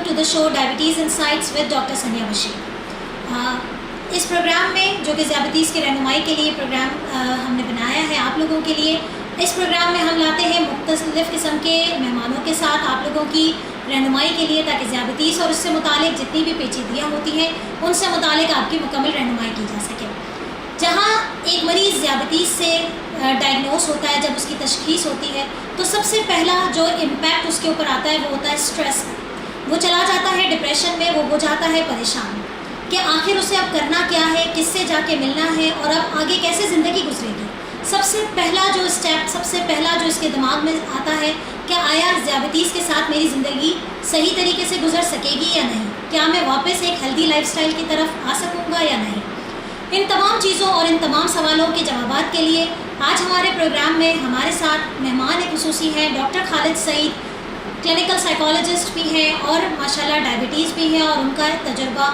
welcome to the show Diabetes Insights with Dr. Sanya Bashir। इस programme में जो कि ज़ियाबतीज़ की रहनुमाई के लिए प्रोग्राम हमने बनाया है आप लोगों के लिए। इस प्रोग्राम में हम लाते हैं मुख्तलिफ़ किस्म के मेहमानों के साथ आप लोगों की रहनुमाई के लिए, ताकि ज़ियाबतीज़ और उससे मुतालिक जितनी भी पेचीदगियाँ होती हैं उनसे मुतालिक आपकी मुकम्मल रहनुमाई की जा सके। जहाँ एक मरीज़ ज़ियाबतीज़ से डायग्नोस होता है, जब उसकी तशख़ीस होती है तो सबसे पहला जो इम्पैक्ट उसके ऊपर आता है वो होता है स्ट्रेस। वो चला जाता है डिप्रेशन में, वो हो जाता है परेशान कि आखिर उसे अब करना क्या है, किससे जाके मिलना है और अब आगे कैसे ज़िंदगी गुजरेगी। सबसे पहला जो स्टेप, सबसे पहला जो इसके दिमाग में आता है, क्या आया ज़ियाबतीज़ के साथ मेरी ज़िंदगी सही तरीके से गुजर सकेगी या नहीं, क्या मैं वापस एक हेल्दी लाइफस्टाइल की तरफ आ सकूँगा या नहीं। इन तमाम चीज़ों और इन तमाम सवालों के जवाबात के लिए आज हमारे प्रोग्राम में हमारे साथ मेहमान एक खुसूसी हैं doctor Khalid Saeed, clinical psychologist भी हैं और माशाल्लाह डायबिटीज़ भी हैं और उनका तजुर्बा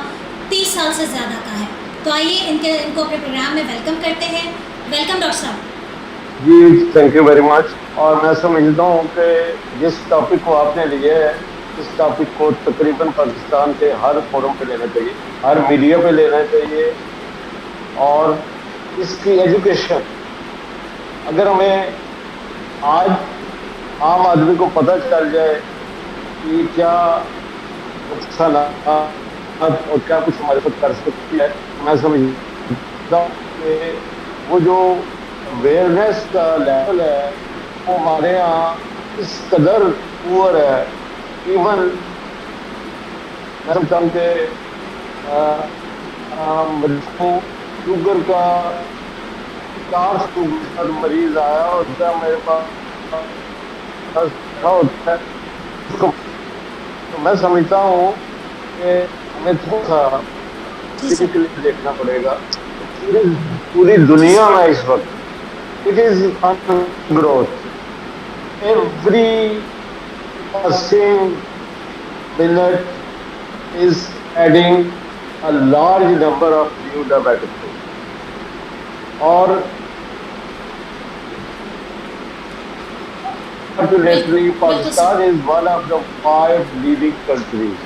30 साल से ज़्यादा का है। तो आइए इनको अपने प्रोग्राम में वेलकम करते हैं। वेलकम डॉक्टर साहब। जी थैंक यू वेरी मच। और मैं समझता हूँ कि जिस टॉपिक को आपने लिया है, इस टॉपिक को तकरीबन पाकिस्तान के हर फोरम पे लेना चाहिए, हर मीडिया पे लेना चाहिए। और इसकी एजुकेशन अगर हमें आज आम आदमी को पता चल जाए कि क्या नुकसान और क्या कुछ हमारे साथ कर सकती है, मैं समझता हूँ कि वो जो अवेयरनेस का लेवल है वो हमारे यहाँ इस कदर पुअर है। इवन मैं समझता हूँ कि मरीज को शुगर का 4 शुगर मरीज आया होता है मेरे पास होता है, तो मैं समझता हूँ कि हमें थोड़ा सा देखना पड़ेगा। पूरी दुनिया में इस वक्त it is on growth. Every passing minute is adding a large number of new diabetic patients. और unfortunately, Pakistan is one of the 5 leading countries,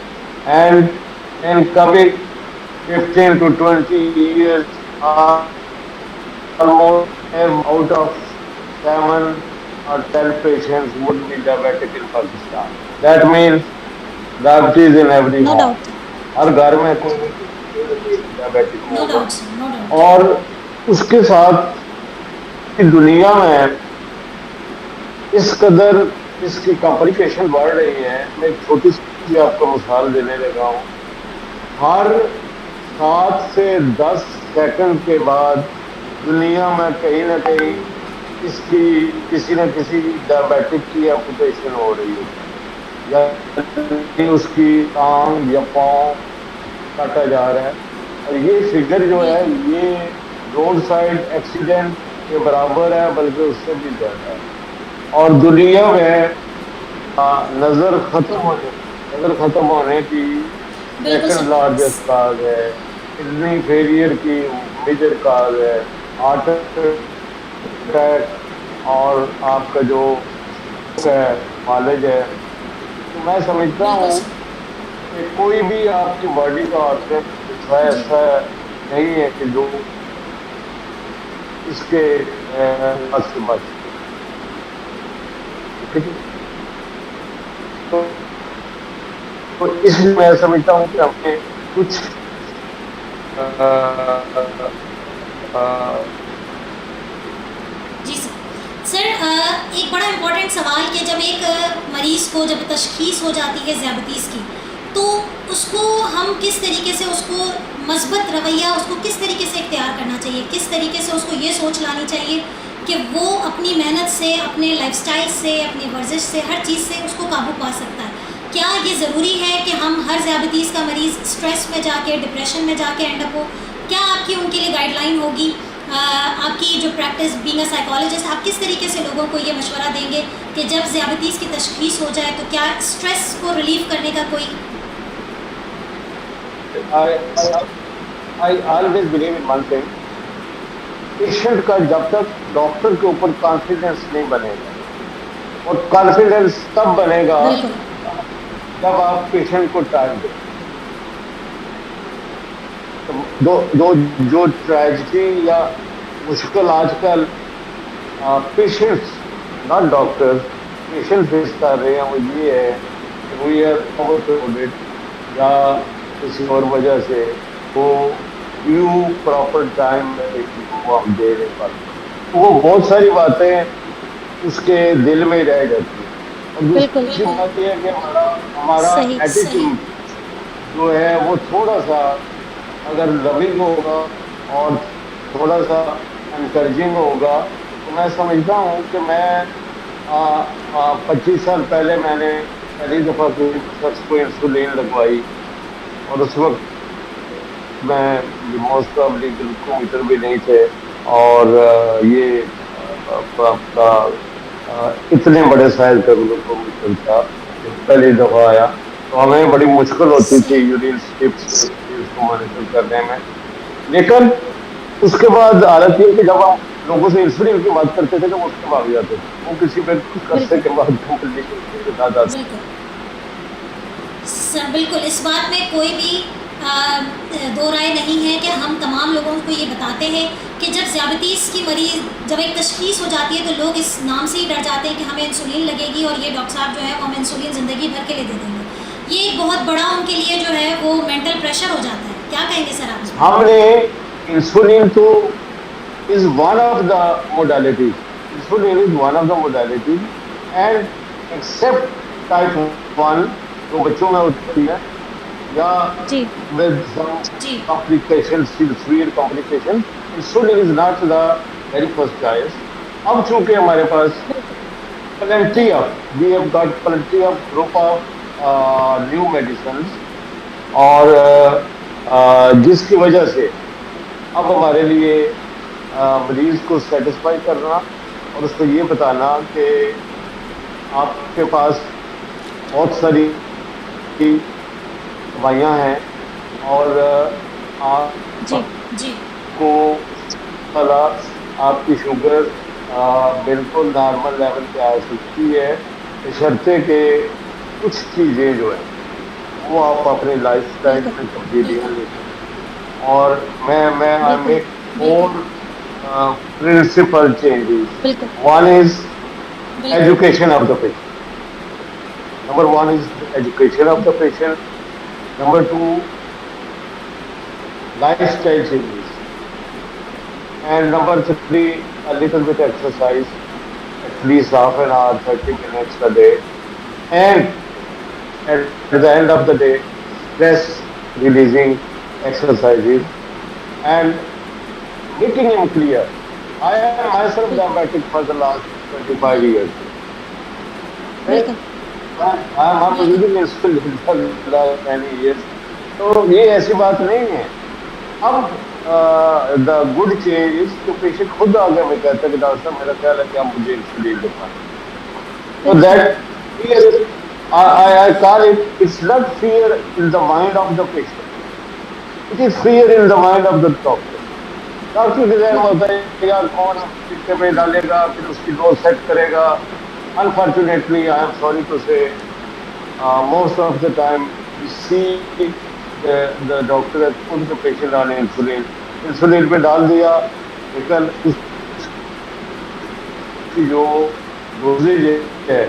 and in coming 15 to 20 years, almost out of 7 or 10 patients would be diabetic in Pakistan. That means diabetes in every No home. doubt. हर घर में कोई diabetic No होगा। doubt, no doubt. और उसके साथ दुनिया में इस कदर इसकी कॉम्प्लिकेशन बढ़ रही है। मैं एक छोटी सी आपको मिसाल देने लगा हूँ। हर 7 से 10 सेकंड के बाद दुनिया में कहीं ना कहीं इसकी किसी न किसी डायबिटिक की एम्पुटेशन हो रही है, या उसकी टांग या पाँव काटा जा रहा है। और ये फिगर जो है ये रोड साइड एक्सीडेंट के बराबर है, बल्कि उससे भी ज़्यादा है। और दुनिया में नज़र ख़त्म होने की सेकंड लार्जेस्ट काज है, किडनी फेलियर की मेजर काज है, हार्ट अटैक और आपका जो है फालिज है। तो मैं समझता हूँ कि कोई भी आपकी बॉडी का ऑर्गन ऐसा नहीं है कि जो इसके बस से बच। तो इसलिए मैं समझता हूँ कि हमें कुछ जी सर, एक बड़ा इम्पोर्टेंट सवाल कि जब एक मरीज़ को जब तशख़ीस हो जाती है ज़ियाबतीज़ की, तो उसको हम किस तरीके से उसको मस्बत रवैया उसको किस तरीके से इख्तियार करना चाहिए, किस तरीके से उसको ये सोच लानी चाहिए कि वो अपनी मेहनत से, अपने लाइफस्टाइल से, अपनी वर्जिश से, हर चीज़ से उसको काबू पा सकता है। क्या ये ज़रूरी है कि हम हर ज़ियाबतीज़ का मरीज़ स्ट्रेस में जाके, डिप्रेशन में जाके एंड अप हो? क्या आपकी उनके लिए गाइडलाइन होगी? आपकी जो प्रैक्टिस बीइंग अ साइकोलॉजिस्ट, आप किस तरीके से लोगों को ये मशवरा देंगे कि जब ज़ियाबतीज़ की तशख़ीस हो जाए तो क्या स्ट्रेस को रिलीव करने का कोई? I always believe in one thing, patient का जब तक डॉक्टर के ऊपर कॉन्फिडेंस नहीं बनेगा, और कॉन्फिडेंस तब बनेगा जब आप पेशेंट को टाइम दें। तो दो दो जो ट्रेजेडी या मुश्किल आजकल patients, not doctors, patient face कर रहे हैं, वो ये है कि वी आर ओवरलोडेड या किसी और वजह से वो ड्यू प्रॉपर टाइम को हम दे नहीं पाते। तो वो बहुत सारी बातें उसके दिल में रह जाती है। और बिल्कुल दूसरी बिल्कुल बात यह है कि हमारा हमारा सही सही। एटीट्यूड जो है वो थोड़ा सा अगर लविंग होगा और थोड़ा सा एनकरेजिंग होगा, तो मैं समझता हूँ कि मैं 25 साल पहले मैंने पहली दफ़ा कोई शख्स को इंसुलिन लगवाई, और उस वक्त मैं मोस्ट प्रॉब्ली ग्लूकोमीटर भी नहीं थे, और ये आपका इतने बड़े साइज का ग्लूकोमीटर था पहली दफ़ा आया, तो हमें बड़ी मुश्किल होती थी सही यूरिन स्ट्रिप्स को मॉनिटर करने में। लेकिन उसके बाद हालत ये कि जब हम लोगों से इंसुलिन की बात करते थे तो वो उसके भाग जाते थे, वो किसी पे कुछ अरसे बिल्कुल के बाद कंप्लीकेशन के साथ आते। बिल्कुल सर, बिल्कुल इस बात में कोई भी दो राय नहीं है कि हम तमाम लोगों को ये बताते हैं कि जब ज़्यादतीस की मरीज़ जब एक तशख़ीस हो जाती है तो लोग इस नाम से ही डर जाते हैं कि हमें इंसुलिन लगेगी और ये डॉक्टर साहब जो है वो हमें इंसुलिन ज़िंदगी भर के लिए दे देंगे। ये एक बहुत बड़ा उनके लिए जो है वो मेंटल प्रेशर हो जाता है। क्या कहेंगे सर आप इस पर? हमने इंसुलिन तो is one of the modalities. Insulin is one of the modalities, and except type 1 जो बच्चों में होती है या जी with some ji complications, severe complications, insulin is not the very first choice. अब चूंकि हमारे पास we have got plenty of group of new medicines, और जिसकी वजह से अब हमारे लिए मरीज को सेटिस्फाई करना और उसको ये बताना कि आपके पास बहुत सारी दवाइयाँ हैं, और जी जी आपको वाला आपकी शुगर बिल्कुल नॉर्मल लेवल पे आ सकती है, बशर्ते कि कुछ चीज़ें जो है वो आप अपने लाइफ स्टाइल बिल्कुल में तब्दीलियाँ बिल्कुल लें। और मैं आई बिल्कुल मेक बिल्कुल फोर principal changes. बिल्कुल One is बिल्कुल education of the patient. Number one is education of the patient. Number two, lifestyle changes. And number three, a little bit exercise, at least half an hour, 30 minutes a day. And at the end of the day, stress releasing exercises, and making him clear. I am myself बिल्कुल diabetic for the last 25 years. Right? बिल्कुल I'm बिल्कुल using insulin for the last many years. तो ये ऐसी बात नहीं है। अब द गुड चेंज इज कि पेशेंट खुद आगे में कहता है कि डॉक्टर साहब मेरा ख्याल है कि आप मुझे इंसुलिन लगवाएं। So बिल्कुल that fear, I call it, it's not fear in the mind of the patient. It is fear in the mind of the doctor. Doctor के जहन में बिल्कुल होता है यार कौन टिक्के पे डालेगा, फिर उसकी डोज सेट करेगा। Unfortunately I am sorry to say most of the time you see the doctor has put the patient on insulin, insulin पे डाल दिया, लेकिन उसकी जो डोजेज है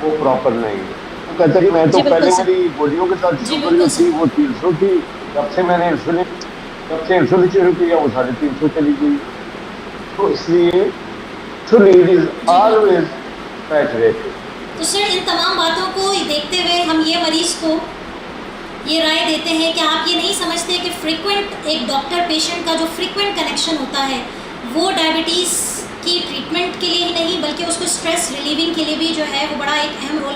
वो प्रॉपर नहीं है। वो कहते हैं कि मैं तो जी बिल्कुल पहले सर मेरी गोलियों के साथ जी शुगर बिल्कुल जो सर थी वो 300 थी, जब से इंसुलिन शुरू किया वो 350 चली गई। तो इसलिए इंसुलिन इज जी बिल्कुल। Always saturated. तो सर इन तमाम बातों को देखते हुए हम ये मरीज़ को ये राय देते हैं कि आप ये नहीं समझते कि फ्रीक्वेंट एक डॉक्टर पेशेंट का जो फ्रीक्वेंट कनेक्शन होता है वो डायबिटीज़ की ट्रीटमेंट के लिए ही नहीं बल्कि उसको स्ट्रेस रिलीविंग के लिए भी जो है वो बड़ा एक अहम रोल।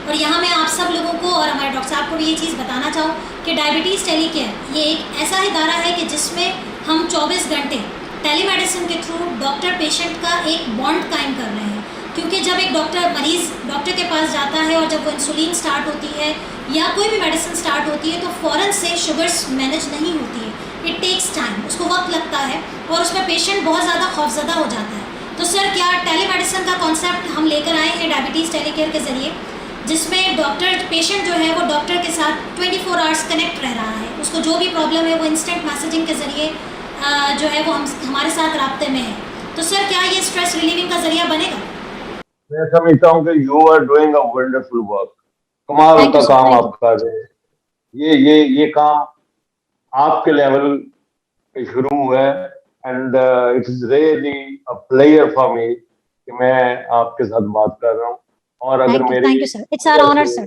और यहाँ मैं आप सब लोगों को और हमारे डॉक्टर साहब को भी ये चीज़ बताना चाहूँ कि डायबिटीज़ टेलीकेयर ये एक ऐसा इदारा है कि जिसमें हम 24 घंटे टेलीमेडिसिन के थ्रू डॉक्टर पेशेंट का एक बॉन्ड कायम कर रहे हैं। क्योंकि जब एक मरीज़ डॉक्टर के पास जाता है और जब वो इंसुलिन स्टार्ट होती है या कोई भी मेडिसिन स्टार्ट होती है तो फ़ौरन से शुगर्स मैनेज नहीं होती है, इट टेक्स टाइम, उसको वक्त लगता है और उसमें पेशेंट बहुत ज़्यादा खौफज़दा हो जाता है। तो सर क्या टेलीमेडिसिन का कॉन्सेप्ट हम लेकर आए हैं डायबिटीज़ टेलीकेयर के ज़रिए, जिसमें डॉक्टर पेशेंट जो है वो डॉक्टर के साथ 24 आवर्स कनेक्ट रह रहा है, उसको जो भी प्रॉब्लम है वो इंस्टेंट मैसेजिंग के ज़रिए जो है वो हमारे साथ राब्ते में है। तो सर क्या ये स्ट्रेस रिलीविंग का ज़रिया बनेगा? मैं समझता हूँ कि you are doing a wonderful work. कमाल थैंक यू का सर, काम थैंक यू। आप कर रहे हैं। ये काम आपके लेवल पे शुरू हुआ है, and it is really a player for me कि मैं आपके साथ बात कर रहा हूँ। और अगर thank you sir, it's our वजह ऑनर से सर।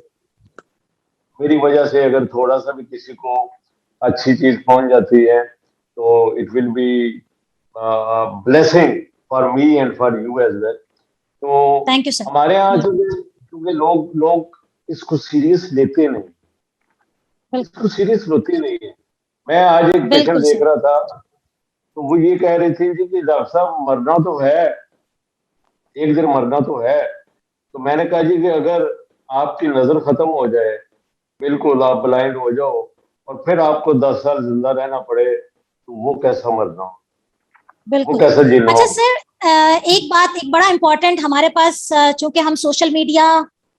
मेरी वजह से अगर थोड़ा सा भी किसी को अच्छी चीज पहुंच जाती है तो it will be blessing for me and for you as well. तो थैंक यू सर। हमारे यहाँ बिल्कुल क्योंकि लोग लोग इसको सीरियस लेते नहीं, बिल्कुल इसको सीरियस होती नहीं है। मैं आज एक पेशेंट बिल्कुल देख सर। रहा था, तो वो ये कह रही थी जी कि डॉक्टर साहब मरना तो है, एक दिन मरना तो है। तो मैंने कहा जी कि अगर आपकी नजर खत्म हो जाए, बिल्कुल आप ब्लाइंड हो जाओ, और फिर आपको 10 साल जिंदा रहना पड़े, तो वो कैसा मरना हो, वो बिल्कुल। कैसा जीना अच्छा हो। सर, एक बात, एक बड़ा इम्पोर्टेंट हमारे पास, चूंकि हम सोशल मीडिया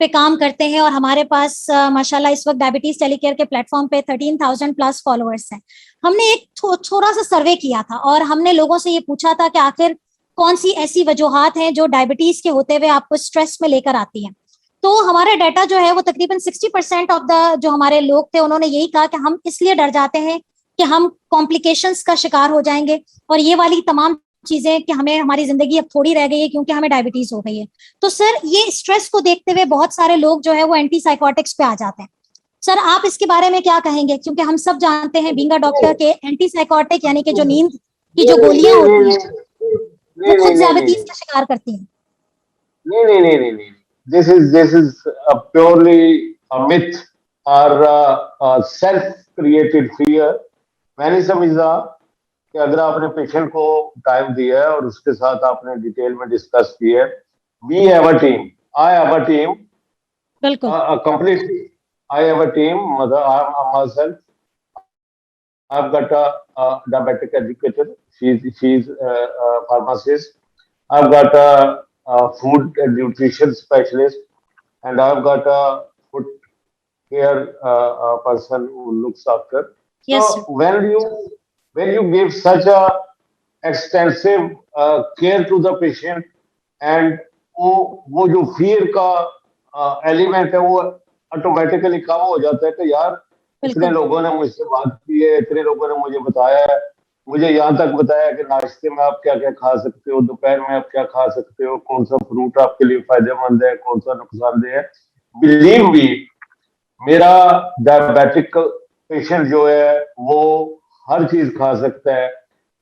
पे काम करते हैं और हमारे पास माशाल्लाह इस वक्त डायबिटीज टेलीकेयर के प्लेटफॉर्म पे 13,000 प्लस फॉलोअर्स हैं। हमने एक थोड़ा सा सर्वे किया था और हमने लोगों से ये पूछा था कि आखिर कौन सी ऐसी वजूहात हैं जो डायबिटीज के होते हुए आपको स्ट्रेस में लेकर आती हैं। तो हमारा डाटा जो है वो तकरीबन 60% ऑफ द जो हमारे लोग थे उन्होंने यही कहा कि हम इसलिए डर जाते हैं कि हम कॉम्प्लिकेशंस का शिकार हो जाएंगे, और ये वाली तमाम चीजें कि हमें हमारी जिंदगी अब थोड़ी रह गई है क्योंकि हमें डायबिटीज हो गई है। तो सर ये स्ट्रेस को देखते हुए बहुत सारे लोग जो है वो एंटी साइकोटिक्स पे आ जाते हैं। सर आप इसके बारे में क्या कहेंगे, क्योंकि हम सब जानते हैं बीइंग अ डॉक्टर के एंटी साइकोटिक यानी कि जो नींद की जो नहीं गोलियां नहीं होती नहीं हैं वो नहीं नहीं खुद नहीं नहीं ज्यादतीस नहीं का शिकार करती हैं। नहीं नहीं नहीं नहीं नहीं, this is purely a myth और सेल्फ क्रिएटेड फियर। मैं नहीं समझता कि अगर आपने पेशेंट को टाइम दिया है और उसके साथ आपने डिटेल में डिस्कस किया है, we have a team, I have a team, बिल्कुल। completely. I have a team. I'm myself. I've got a diabetic educator. She's a pharmacist. I've got a food and nutrition specialist, and I've got a foot care person who looks after. Yes sir. So when you give such a extensive care to the patient, and वो जो fear का element है वो automatically कम हो जाता है कि यार इतने बिल्कुल लोगों ने मुझसे बात की है, इतने लोगों ने मुझे बताया है, मुझे यहाँ तक बताया कि नाश्ते में आप क्या क्या खा सकते हो, दोपहर में आप क्या खा सकते हो, कौन सा फ्रूट आपके लिए फायदेमंद है, कौन सा नुकसानदेह है। बिलीव मी, मेरा डायबिटिक पेशेंट जो है वो हर चीज खा सकता है,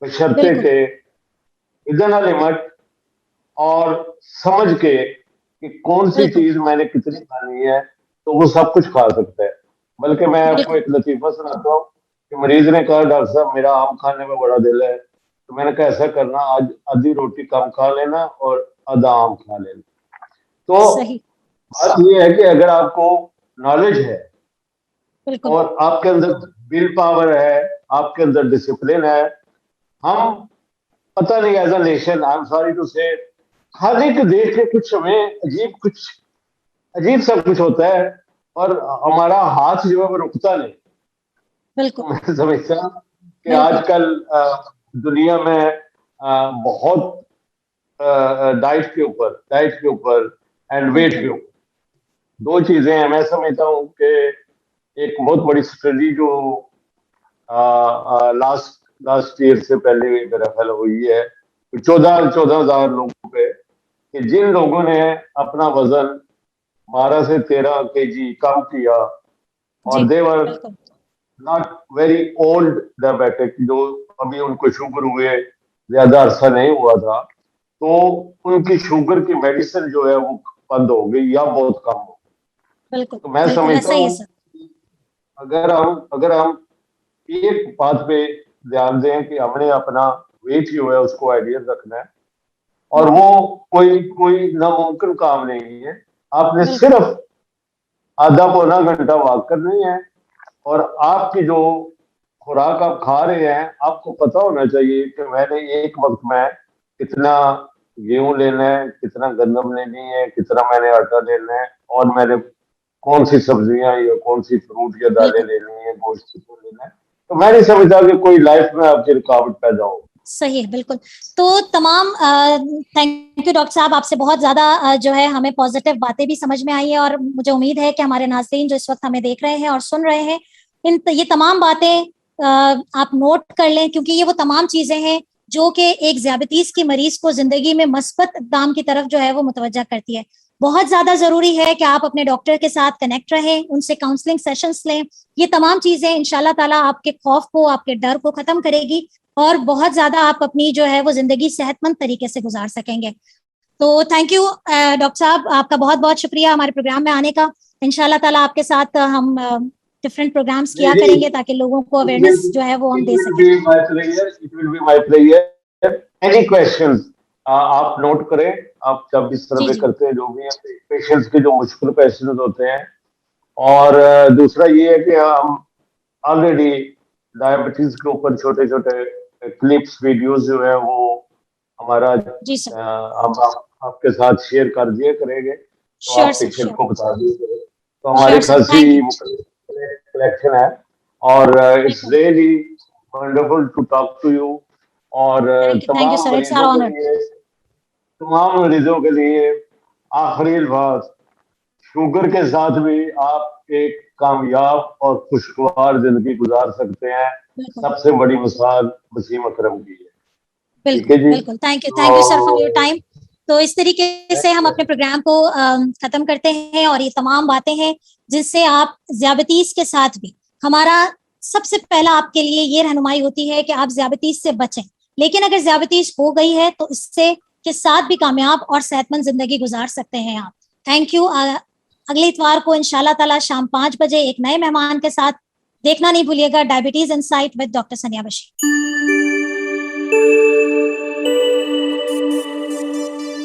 बशर्ते बिल्कुल के विदिन अ लिमिट, और समझ के कि कौन सी बिल्कुल चीज मैंने कितनी खानी है, तो वो सब कुछ खा सकता है। बल्कि मैं आपको बिल्कुल एक लतीफा सुनाता हूँ कि मरीज ने कहा डॉक्टर साहब मेरा आम खाने में बड़ा दिल है, तो मैंने कहा ऐसा करना, आज आधी रोटी कम खा लेना और आधा आम खा लेना। तो सही। बात ये है कि अगर आपको नॉलेज है बिल्कुल और आपके अंदर विल पावर है, आपके अंदर डिसिप्लिन है, हम पता नहीं as a nation, I am sorry to say, हर एक देश के कुछ हमें अजीब सा कुछ होता है, और हमारा हाथ जो है वो रुकता नहीं। बिल्कुल तो मैं समझता कि बिल्कुल आजकल दुनिया में बहुत डाइट के ऊपर एंड वेट बिल्कुल के ऊपर दो चीजें हैं। मैं समझता हूँ कि एक बहुत बड़ी स्टडी जो लास्ट लास्ट ईयर से पहले मेरा ख्याल हुई है, 14,000 लोगों पे, कि जिन लोगों ने अपना वजन 12 से 13 केजी कम किया, जी और देवर बिल्कुल नॉट वेरी ओल्ड डायबिटिक, जो अभी उनको शुगर हुए ज्यादा अरसा नहीं हुआ था, तो उनकी शुगर की मेडिसिन जो है वो बंद हो गई या बहुत कम हो गई। बिल्कुल तो मैं बिल्कुल समझता ऐसा ही है हूँ सर। अगर हम एक बात पे ध्यान दें कि हमने अपना वेट जो है उसको आइडियल रखना है, और बिल्कुल वो कोई कोई नामुमकिन काम नहीं है। आपने बिल्कुल सिर्फ आधा पौना घंटा वॉक करनी है, और आपकी जो खुराक आप खा रहे हैं आपको पता होना चाहिए कि मैंने एक वक्त में कितना गेहूं लेना है, कितना गंदम लेनी है, कितना मैंने आटा लेना है, और मैंने कौन सी सब्जियां या कौन सी फ्रूट या दालें बिल्कुल लेनी है, गोश्त कितना लेना है। तो मैं नहीं समझता कि कोई लाइफ में आपकी रुकावट पैदा हो। सही है, बिल्कुल। तो तमाम थैंक यू डॉक्टर साहब, आपसे बहुत ज्यादा जो है हमें पॉजिटिव बातें भी समझ में आई है, और मुझे उम्मीद है कि हमारे नाज़रीन जो इस वक्त हमें देख रहे हैं और सुन रहे हैं, ये तमाम बातें आप नोट कर लें, क्योंकि ये वो तमाम चीजें हैं जो कि एक ज़ियाबतीस की मरीज को जिंदगी में मस्बत इक़दाम की तरफ जो है वो मुतवज्जा करती है। बहुत ज्यादा जरूरी है कि आप अपने डॉक्टर के साथ कनेक्ट रहें, उनसे काउंसलिंग सेशंस लें। ये तमाम चीजें इंशाल्लाह ताला आपके खौफ को, आपके डर को खत्म करेगी, और बहुत ज्यादा आप अपनी जो है वो जिंदगी सेहतमंद तरीके से गुजार सकेंगे। तो थैंक यू डॉक्टर साहब, आपका बहुत बहुत शुक्रिया हमारे प्रोग्राम में आने का। इंशाल्लाह ताला आपके साथ हम डिफरेंट प्रोग्राम्स किया करेंगे ताकि लोगों को अवेयरनेस जो है वो हम दे सकें। It will be my player. Any questions आप नोट करें। आप जब इस जी सर्वे जी करते हैं, जो भी पेशेंट्स के जो मुश्किल क्वेश्चंस होते हैं, और दूसरा ये है कि हम ऑलरेडी डायबिटीज के ऊपर छोटे छोटे क्लिप्स वीडियोस जो है वो हमारा जी सर, हम आपके साथ शेयर कर दिए करेंगे, तो श्योर आप सर, पेशेंट श्योर को बता दीजिए। तो हमारी श्योर सर, खासी थैंक यू। कलेक्शन है, और इट्स बिल्कुल, really wonderful to talk to you. और थैंक यू तमाम सर, इट्स आवर मरीजों के ऑनर। लिए, तमाम मरीजों के लिए आखिरी बात, शुगर के साथ भी आप एक कामयाब और खुशगवार जिंदगी गुजार सकते हैं। बिल्कुल सबसे बड़ी मिसाल वसीम अकरम की है। ठीक बिल्कुल है जी। बिल्कुल, thank you sir for your तो टाइम। तो इस तरीके से हम अपने प्रोग्राम को खत्म करते हैं, और ये तमाम बातें हैं जिससे आप ज़ियाबतीस के साथ भी, हमारा सबसे पहला आपके लिए ये रहनुमाई होती है कि आप ज़ियाबतीस से बचें, लेकिन अगर ज़ियाबतीस हो गई है तो इससे के साथ भी कामयाब और सेहतमंद जिंदगी गुजार सकते हैं आप। Thank you. अगले इतवार को इंशाल्लाह ताला शाम 5 बजे एक नए मेहमान के साथ देखना नहीं भूलिएगा, डायबिटीज इनसाइट विद डॉक्टर सनिया बशीर।